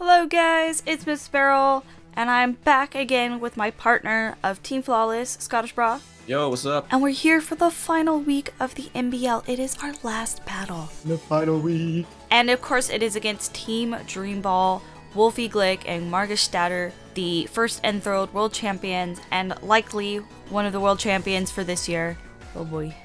Hello guys, it's Miss Beryl, and I'm back again with my partner of Team Flawless, Scottish Bra. Yo, what's up? And we're here for the final week of the MBL. It is our last battle. The final week. And of course it is against Team Dreamball, Wolfie Glick, and Margus Statter, the first enthroned world champions, and likely one of the world champions for this year. Oh boy.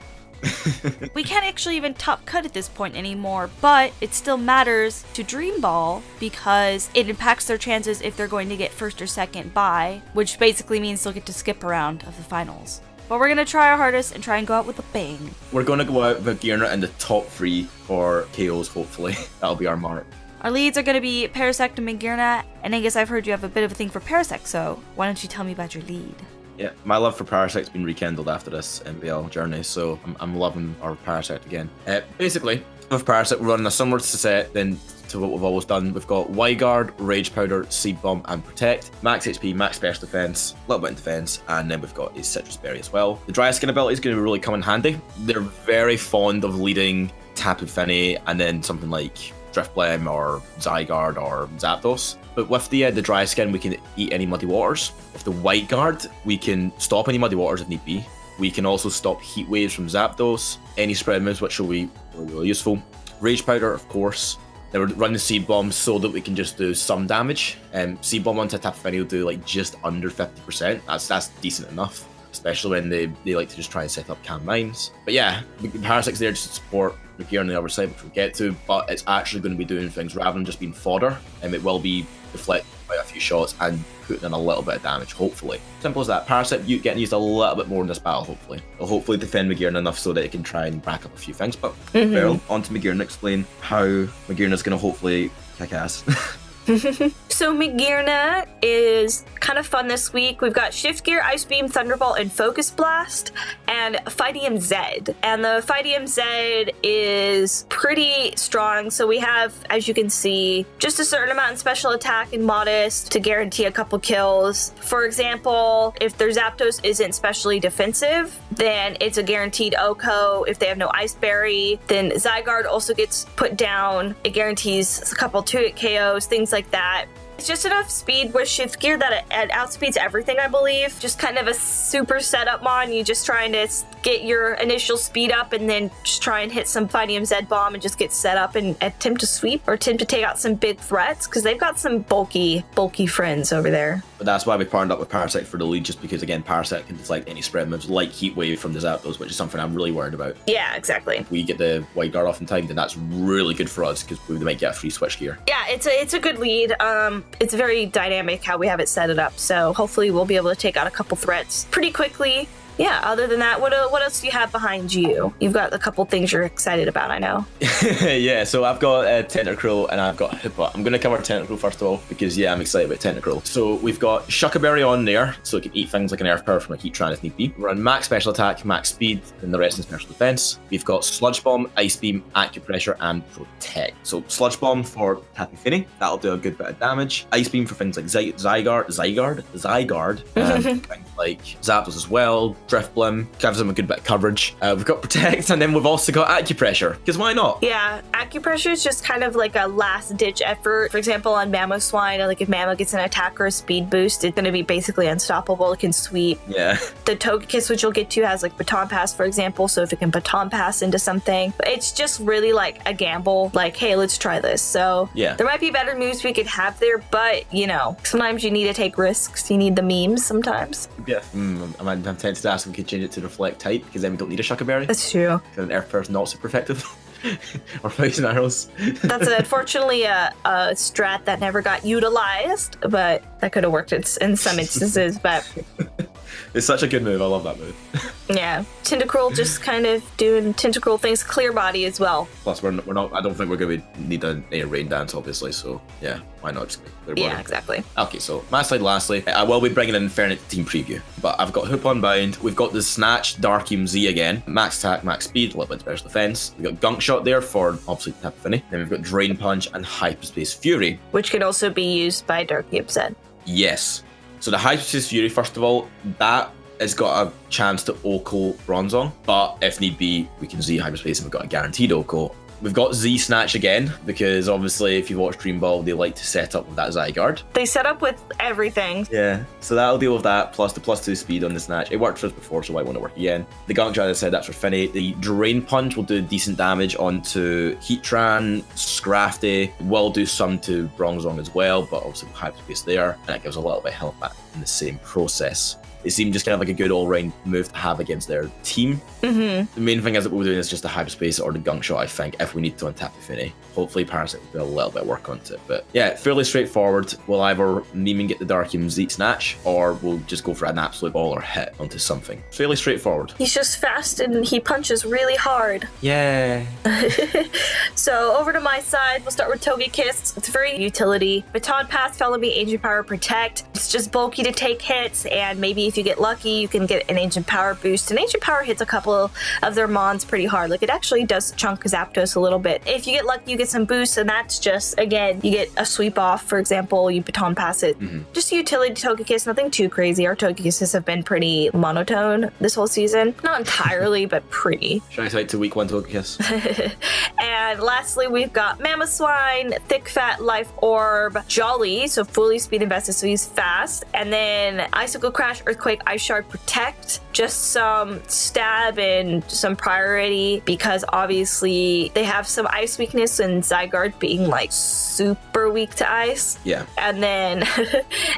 We can't actually even top cut at this point anymore, but it still matters to Dreamball because it impacts their chances if they're going to get first or second bye, which basically means they'll get to skip a round of the finals. But we're going to try our hardest and try and go out with a bang. We're going to go out with Girna in the top 3 for KOs, hopefully. That'll be our mark. Our leads are going to be Parasect and Girna, and I guess I've heard you have a bit of a thing for Parasect, so why don't you tell me about your lead? Yeah, my love for Parasect's been rekindled after this MBL journey, so I'm loving our Parasect again. Basically, with Parasect, we're running a similar set then to what we've always done. We've got Y-Guard, Rage Powder, Seed Bomb, and Protect. Max HP, max special defense, a little bit in defense, and then we've got a Citrus Berry as well. The Dry Skin ability is going to really come in handy. They're very fond of leading Tapu Fini and then something like Drifblim or Zygarde or Zapdos. But with the Dry Skin, we can eat any muddy waters. With the White Guard, we can stop any muddy waters if need be. We can also stop heat waves from Zapdos, any spread moves, which will be really useful. Rage Powder, of course. Then we're running Seed Bomb so that we can just do some damage. Seed Bomb onto Tapu Fini will do like just under 50%. That's decent enough, especially when they like to just try and set up Cam 9s. But yeah, Parasect's there just to support the gear on the other side, which we'll get to, but it's actually going to be doing things rather than just being fodder, and it will be deflecting quite a few shots and putting in a little bit of damage, hopefully. Simple as that. Parasect getting used a little bit more in this battle, hopefully. It'll hopefully defend Magearna enough so that it can try and back up a few things, but Beryl, on to Magearna, explain how Magearna's going to hopefully kick ass. So Magearna is kind of fun this week. We've got Shift Gear, Ice Beam, Thunderbolt, and Focus Blast, and Fightium Z. And the Fightium Z is pretty strong. So we have, as you can see, just a certain amount in special attack and modest to guarantee a couple kills. For example, if their Zapdos isn't specially defensive, then it's a guaranteed OHKO. If they have no Ice Berry, then Zygarde also gets put down. It guarantees a couple 2-hit KOs, things like that. It's just enough speed with Shift Gear that it outspeeds everything, I believe. Just kind of a super setup mon. You just trying to get your initial speed up and then just try and hit some Fightium Z bomb and just get set up and attempt to sweep or attempt to take out some big threats because they've got some bulky friends over there. But that's why we partnered up with Parasect for the lead, just because again Parasect can deflect any spread moves like Heat Wave from the Zapdos, which is something I'm really worried about. Yeah, exactly. If we get the White Guard off in time, then that's really good for us because we might get a free switch gear. Yeah, it's a good lead. It's very dynamic how we have it set it up, so hopefully we'll be able to take out a couple threats pretty quickly. Yeah, other than that, what else do you have behind you? You've got a couple things you're excited about, I know. Yeah, so I've got Tentacruel and I've got Hoopa. I'm going to cover Tentacruel first of all, because yeah, I'm excited about Tentacruel. So we've got Shuckaberry on there, so it can eat things like an Earth Power from a Heatran if need be. We're on max special attack, max speed, and the rest in special defense. We've got Sludge Bomb, Ice Beam, Acupressure, and Protect. So Sludge Bomb for Tapu Fini, that'll do a good bit of damage. Ice Beam for things like Zygarde, things like Zapdos as well. Drifblim gives them a good bit of coverage. We've got Protect, and then we've also got Acupressure, because why not? Yeah, Acupressure is just kind of like a last-ditch effort. For example, on Mamoswine, like if Mamo gets an attack or a speed boost, it's going to be basically unstoppable. It can sweep. Yeah. The Togekiss, which you'll get to, has like Baton Pass, for example, so if it can Baton Pass into something. It's just really like a gamble, like, hey, let's try this. So yeah, there might be better moves we could have there, but, you know, sometimes you need to take risks. You need the memes sometimes. Yeah. I'm tempted to ask if we could change it to Reflect type, because then we don't need a Shuckaberry. That's true. Because an Earth Power is not super effective. Or Poison Arrows. That's unfortunately a strat that never got utilized, but that could have worked in some instances, but... It's such a good move. I love that move. Yeah. Tentacruel just kind of doing Tentacruel things. Clear Body as well. Plus, we're not. I don't think we're going to need a rain dance, obviously. So yeah, why not just clear body? Yeah, exactly. Okay, so my side. Lastly, I will be bringing in Fernet team preview, but I've got Hoop Unbound. We've got the Snatch Darkium Z again. Max attack, max speed, a little bit of special defense. We've got Gunk Shot there for obviously Tapu Fini. Then we've got Drain Punch and Hyperspace Fury, which could also be used by Darkium Z. Yes. So the Hyperspace Fury, first of all, that has got a chance to OHKO Bronzong, but if need be, we can Z Hyperspace and we've got a guaranteed OHKO We've got Z Snatch again, because obviously if you watch Dreamball, they like to set up with that Zygarde. They set up with everything. Yeah, so that'll deal with that, plus the +2 speed on the Snatch. It worked for us before, so why won't it work again? The Gunk Jar, as I said, that's for Finny. The Drain Punch will do decent damage onto Heatran, Scrafty, will do some to Bronzong as well, but obviously Hyperspace there, and that gives a little bit of health back in the same process. It seemed just kind of like a good all-round move to have against their team. The main thing is that what we're doing is just a Hyperspace or the Gunk Shot, I think, if we need to untap the Finny. Hopefully Parasite will do a little bit of work onto it. But yeah, fairly straightforward. We'll either Meme get the Darkium Z Snatch, or we'll just go for an absolute ball or hit onto something. Fairly straightforward. He's just fast and he punches really hard. Yeah. So over to my side, we'll start with Togekiss. It's very utility. Baton Pass, Follow Me, Ancient Power, Protect. It's just bulky to take hits, and maybe if you get lucky, you can get an Ancient Power boost. And Ancient Power hits a couple of their Mons pretty hard. Like, it actually does chunk Zapdos a little bit. If you get lucky, you get some boosts, and that's just, again, you get a sweep off, for example, you Baton Pass it. Just utility Togekiss, nothing too crazy. Our Togekisses have been pretty monotone this whole season. Not entirely, but pretty. Shout out to Week 1 Togekiss. And lastly, we've got Mamoswine, Thick Fat Life Orb, Jolly, so fully speed invested, so he's fast. And then Icicle Crash, Earthquake, Ice Shard, Protect. Just some stab and some priority, because obviously they have some ice weakness, and Zygarde being like super weak to ice. Yeah. And then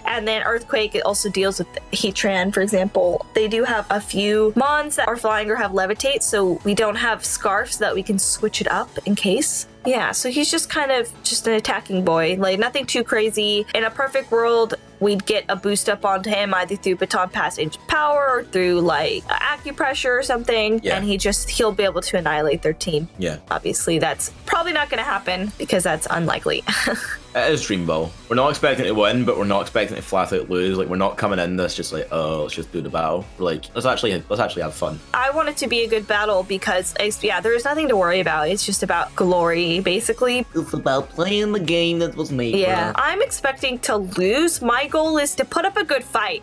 and then Earthquake, it also deals with Heatran, for example. They do have a few Mons that are flying or have Levitate, so we don't have Scarf so that we can switch it up in case. Yeah, so he's just kind of just an attacking boy, like nothing too crazy. In a perfect world, we'd get a boost up onto him either through Baton Pass Ancient Power or through like acupressure or something, and he'll be able to annihilate their team. Yeah. Obviously, that's probably not going to happen because that's unlikely. It is Dreamball. We're not expecting to win, but we're not expecting to flat out lose. Like, we're not coming in this just like, oh, let's just do the battle. We're like, let's actually have fun. I want it to be a good battle because, yeah, there is nothing to worry about. It's just about glory, basically. It's about playing the game that was made. Yeah, I'm expecting to lose. My goal is to put up a good fight.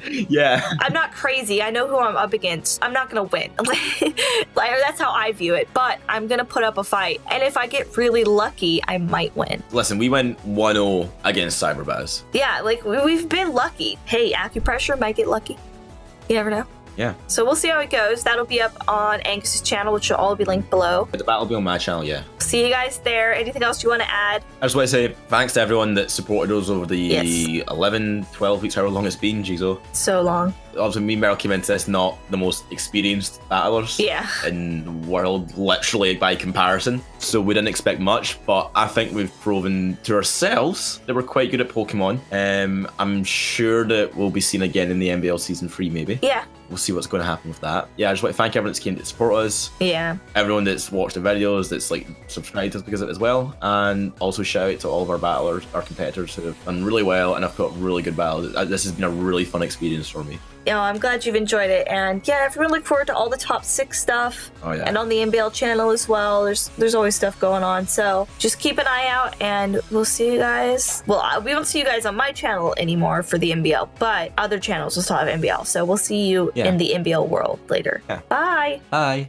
Yeah. I'm not crazy. I know who I'm up against. I'm not gonna win. Like, that's how I view it. But I'm gonna put up a fight, and if I get really lucky, I might win. Listen, we went 1-0 against Cyberbaz. Yeah, like, we've been lucky. Hey, acupressure might get lucky. You never know. Yeah. So we'll see how it goes. That'll be up on Angus's channel, which will all be linked below. The battle will be on my channel, yeah. See you guys there. Anything else you want to add? I just want to say thanks to everyone that supported us over the 11, 12 weeks, however long it's been, Jizo. So long. Obviously, me and Meryl came into this not the most experienced battlers in the world, literally by comparison. So we didn't expect much, but I think we've proven to ourselves that we're quite good at Pokemon. I'm sure that we'll be seen again in the MBL Season 3, maybe. Yeah. We'll see what's going to happen with that. Yeah, I just want to thank everyone that's came to support us. Yeah. Everyone that's watched the videos, that's like subscribed to us because of it as well. And also shout out to all of our battlers, our competitors who have done really well and have put up really good battles. This has been a really fun experience for me. You know, I'm glad you've enjoyed it, and yeah, everyone look forward to all the top 6 stuff. Oh yeah. And on the MBL channel as well. There's always stuff going on, so just keep an eye out, and we'll see you guys. Well, we won't see you guys on my channel anymore for the MBL, but other channels will still have MBL, so we'll see you in the MBL world later. Yeah. Bye. Bye.